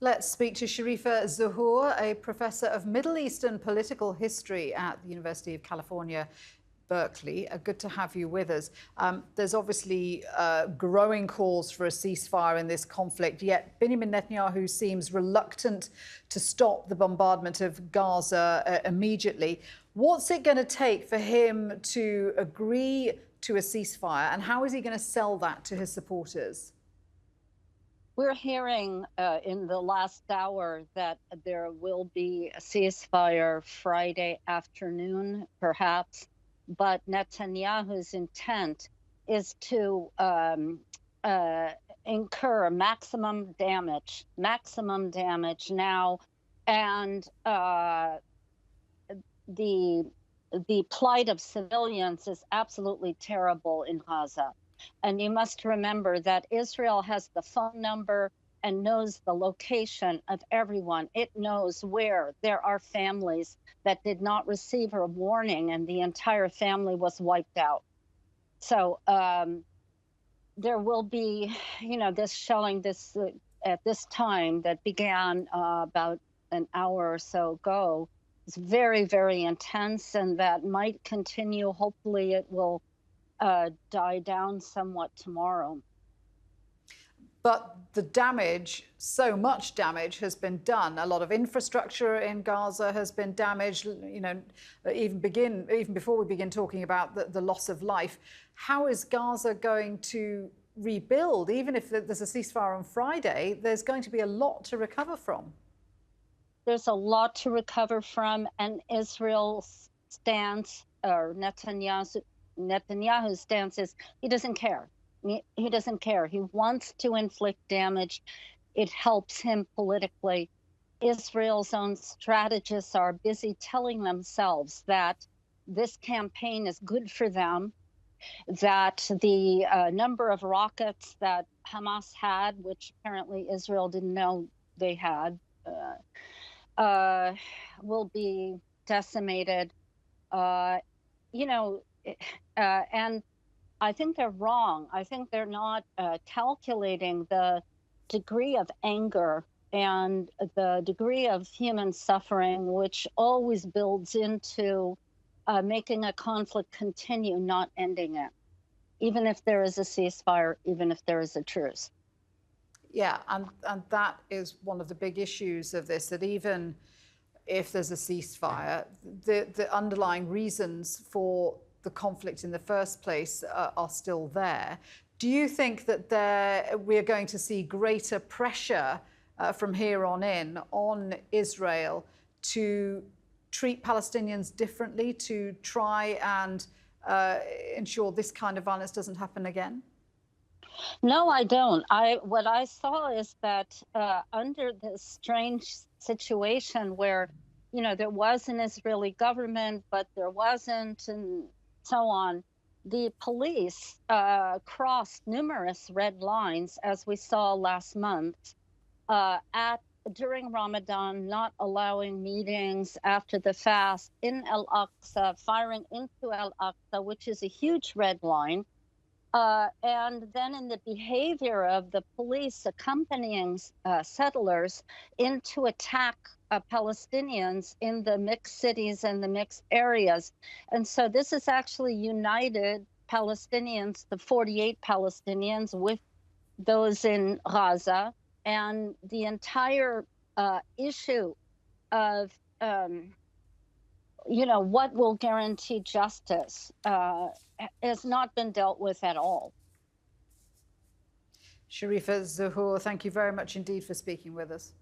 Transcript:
Let's speak to Sherife Zuhur, a professor of Middle Eastern political history at the University of California, Berkeley. Good to have you with us. There's obviously growing calls for a ceasefire in this conflict, yet Benjamin Netanyahu seems reluctant to stop the bombardment of Gaza immediately. What's it going to take for him to agree to a ceasefire, and how is he going to sell that to his supporters? We're hearing in the last hour that there will be a ceasefire Friday afternoon, perhaps, but Netanyahu's intent is to incur maximum damage now, and the plight of civilians is absolutely terrible in Gaza. And you must remember that Israel has the phone number and knows the location of everyone. It knows where there are families that did not receive a warning and the entire family was wiped out. So there will be, this shelling at this time that began about an hour or so ago. It's very, very intense, and that might continue. Hopefully it will die down somewhat tomorrow. But the damage, so much damage has been done. A lot of infrastructure in Gaza has been damaged, even before we begin talking about the loss of life. How is Gaza going to rebuild? Even if there's a ceasefire on Friday, there's going to be a lot to recover from. There's a lot to recover from, and Israel's stance, or Netanyahu's stance, is he doesn't care. He doesn't care. He wants to inflict damage. It helps him politically. Israel's own strategists are busy telling themselves that this campaign is good for them, that the number of rockets that Hamas had, which apparently Israel didn't know they had, will be decimated. And I think they're wrong. I think they're not calculating the degree of anger and the degree of human suffering, which always builds into making a conflict continue, not ending it, even if there is a ceasefire, even if there is a truce. Yeah, and that is one of the big issues of this, that even if there's a ceasefire, the underlying reasons for the conflict in the first place are still there. Do you think that we're going to see greater pressure from here on in on Israel to treat Palestinians differently, to try and ensure this kind of violence doesn't happen again? No, I don't. What I saw is that under this strange situation where, there was an Israeli government, but there wasn't, and so on, the police crossed numerous red lines, as we saw last month, during Ramadan, not allowing meetings after the fast in Al-Aqsa, firing into Al-Aqsa, which is a huge red line. And then in the behavior of the police accompanying settlers into attack Palestinians in the mixed cities and the mixed areas. And so this is actually united Palestinians, the 48 Palestinians, with those in Gaza, and the entire issue of what will guarantee justice has not been dealt with at all. Sherife Zuhur, thank you very much indeed for speaking with us.